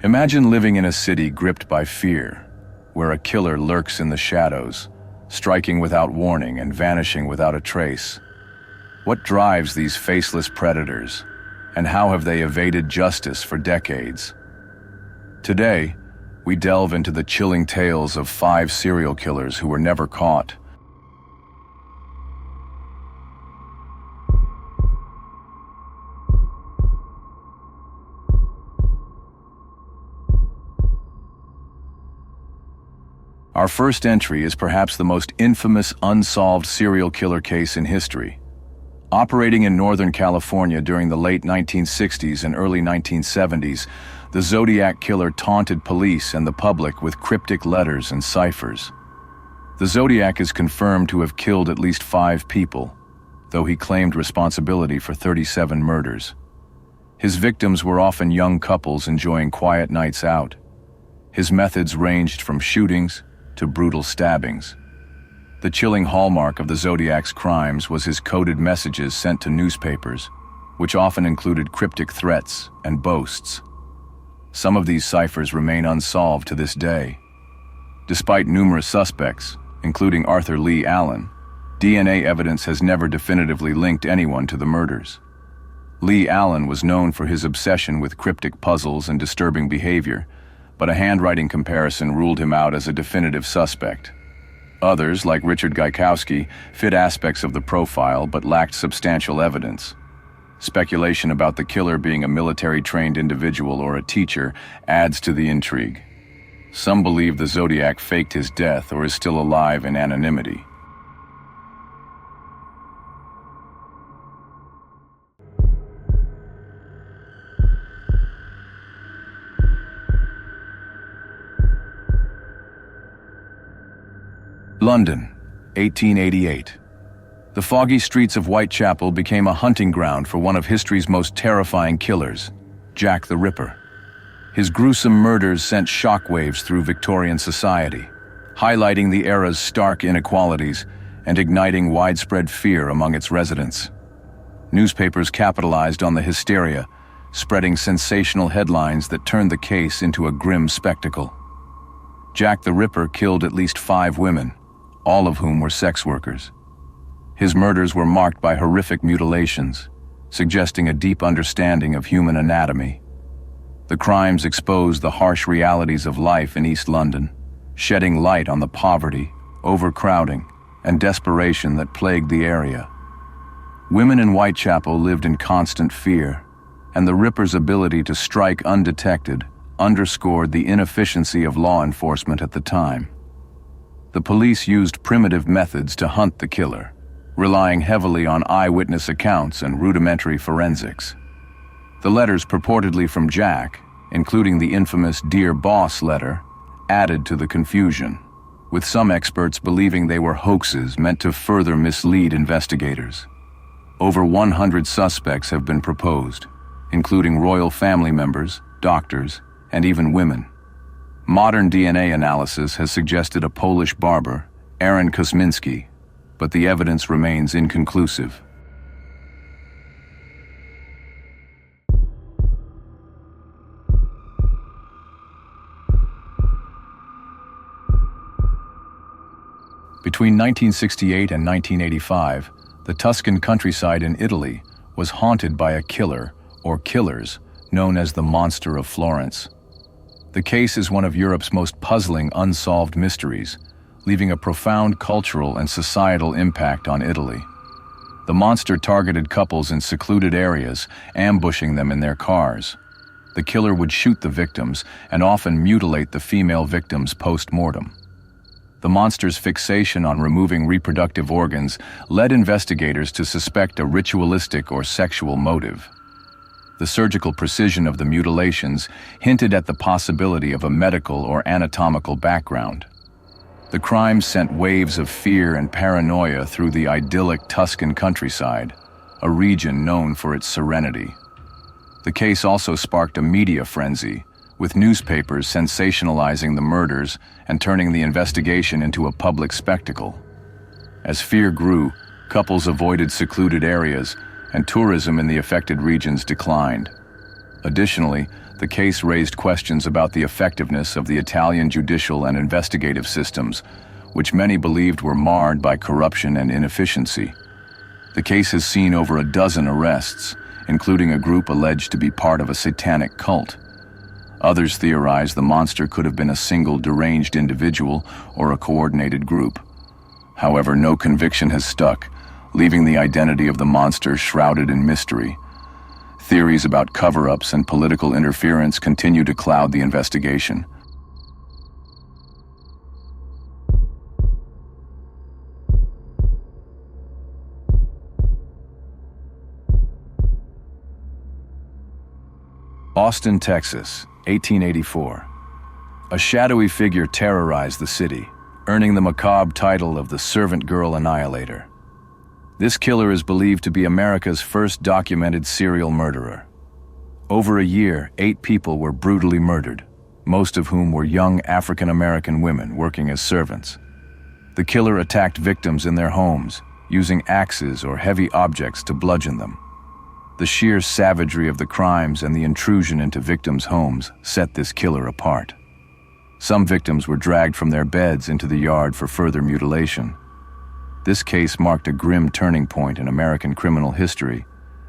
Imagine living in a city gripped by fear, where a killer lurks in the shadows, striking without warning and vanishing without a trace. What drives these faceless predators, and how have they evaded justice for decades? Today, we delve into the chilling tales of 5 serial killers who were never caught. Our first entry is perhaps the most infamous unsolved serial killer case in history. Operating in Northern California during the late 1960s and early 1970s, the Zodiac Killer taunted police and the public with cryptic letters and ciphers. The Zodiac is confirmed to have killed at least 5 people, though he claimed responsibility for 37 murders. His victims were often young couples enjoying quiet nights out. His methods ranged from shootings to brutal stabbings. The chilling hallmark of the Zodiac's crimes was his coded messages sent to newspapers, which often included cryptic threats and boasts. Some of these ciphers remain unsolved to this day. Despite numerous suspects, including Arthur Lee Allen, DNA evidence has never definitively linked anyone to the murders. Lee Allen was known for his obsession with cryptic puzzles and disturbing behavior, but a handwriting comparison ruled him out as a definitive suspect. Others, like Richard Gaikowski, fit aspects of the profile but lacked substantial evidence. Speculation about the killer being a military-trained individual or a teacher adds to the intrigue. Some believe the Zodiac faked his death or is still alive in anonymity. London, 1888. The foggy streets of Whitechapel became a hunting ground for one of history's most terrifying killers, Jack the Ripper. His gruesome murders sent shockwaves through Victorian society, highlighting the era's stark inequalities and igniting widespread fear among its residents. Newspapers capitalized on the hysteria, spreading sensational headlines that turned the case into a grim spectacle. Jack the Ripper killed at least 5 women, all of whom were sex workers. His murders were marked by horrific mutilations, suggesting a deep understanding of human anatomy. The crimes exposed the harsh realities of life in East London, shedding light on the poverty, overcrowding, and desperation that plagued the area. Women in Whitechapel lived in constant fear, and the Ripper's ability to strike undetected underscored the inefficiency of law enforcement at the time. The police used primitive methods to hunt the killer, relying heavily on eyewitness accounts and rudimentary forensics. The letters purportedly from Jack, including the infamous "Dear Boss" letter, added to the confusion, with some experts believing they were hoaxes meant to further mislead investigators. Over 100 suspects have been proposed, including royal family members, doctors, and even women. Modern DNA analysis has suggested a Polish barber, Aaron Kosminski, but the evidence remains inconclusive. Between 1968 and 1985, the Tuscan countryside in Italy was haunted by a killer, or killers, known as the Monster of Florence. The case is one of Europe's most puzzling unsolved mysteries, leaving a profound cultural and societal impact on Italy. The monster targeted couples in secluded areas, ambushing them in their cars. The killer would shoot the victims and often mutilate the female victims post-mortem. The monster's fixation on removing reproductive organs led investigators to suspect a ritualistic or sexual motive. The surgical precision of the mutilations hinted at the possibility of a medical or anatomical background. The crime sent waves of fear and paranoia through the idyllic Tuscan countryside, a region known for its serenity. The case also sparked a media frenzy, with newspapers sensationalizing the murders and turning the investigation into a public spectacle. As fear grew, couples avoided secluded areas, and tourism in the affected regions declined. Additionally, The case raised questions about the effectiveness of the Italian judicial and investigative systems, which many believed were marred by corruption and inefficiency. The case has seen over a dozen arrests, including a group alleged to be part of a satanic cult. Others theorize the monster could have been a single deranged individual or a coordinated group. However, no conviction has stuck, leaving the identity of the monster shrouded in mystery. Theories about cover-ups and political interference continue to cloud the investigation. Austin, Texas, 1884. A shadowy figure terrorized the city, earning the macabre title of the Servant Girl Annihilator. This killer is believed to be America's first documented serial murderer. Over a year, 8 people were brutally murdered, most of whom were young African-American women working as servants. The killer attacked victims in their homes, using axes or heavy objects to bludgeon them. The sheer savagery of the crimes and the intrusion into victims' homes set this killer apart. Some victims were dragged from their beds into the yard for further mutilation. This case marked a grim turning point in American criminal history,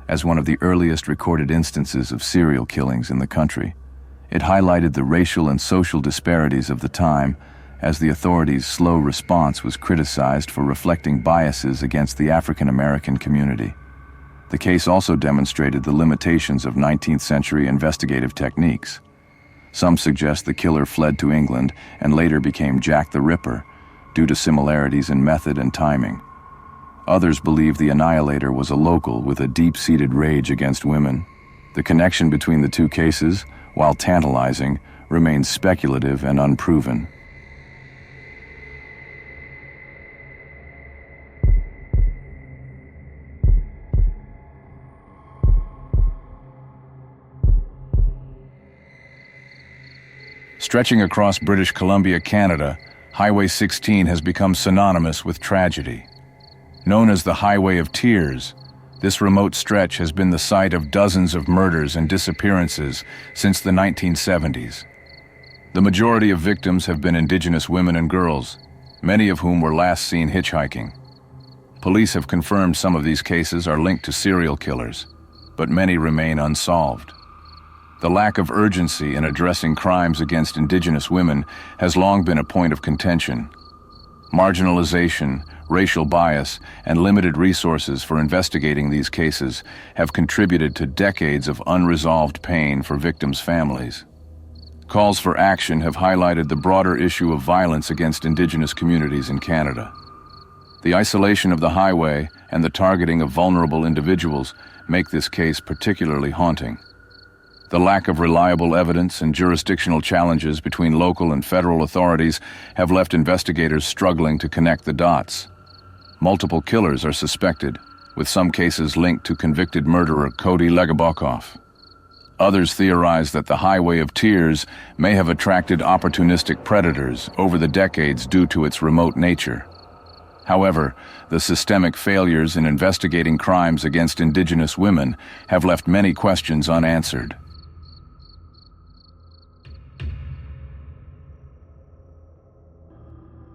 as one of the earliest recorded instances of serial killings in the country. It highlighted the racial and social disparities of the time, as the authorities' slow response was criticized for reflecting biases against the African American community. The case also demonstrated the limitations of 19th-century investigative techniques. Some suggest the killer fled to England and later became Jack the Ripper, due to similarities in method and timing. Others believe the Annihilator was a local with a deep-seated rage against women. The connection between the two cases, while tantalizing, remains speculative and unproven. Stretching across British Columbia, Canada, Highway 16 has become synonymous with tragedy. Known as the Highway of Tears, this remote stretch has been the site of dozens of murders and disappearances since the 1970s. The majority of victims have been Indigenous women and girls, many of whom were last seen hitchhiking. Police have confirmed some of these cases are linked to serial killers, but many remain unsolved. The lack of urgency in addressing crimes against Indigenous women has long been a point of contention. Marginalization, racial bias, and limited resources for investigating these cases have contributed to decades of unresolved pain for victims' families. Calls for action have highlighted the broader issue of violence against Indigenous communities in Canada. The isolation of the highway and the targeting of vulnerable individuals make this case particularly haunting. The lack of reliable evidence and jurisdictional challenges between local and federal authorities have left investigators struggling to connect the dots. Multiple killers are suspected, with some cases linked to convicted murderer Cody Legabokov. Others theorize that the Highway of Tears may have attracted opportunistic predators over the decades due to its remote nature. However, the systemic failures in investigating crimes against Indigenous women have left many questions unanswered.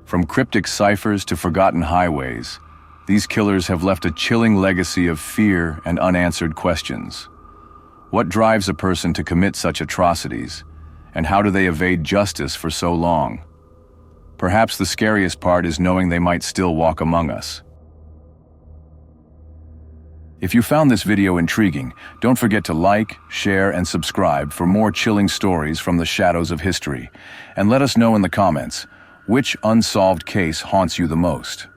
From cryptic ciphers to forgotten highways, these killers have left a chilling legacy of fear and unanswered questions. What drives a person to commit such atrocities, and how do they evade justice for so long? Perhaps the scariest part is knowing they might still walk among us. If you found this video intriguing, don't forget to like, share, and subscribe for more chilling stories from the shadows of history. And let us know in the comments, which unsolved case haunts you the most?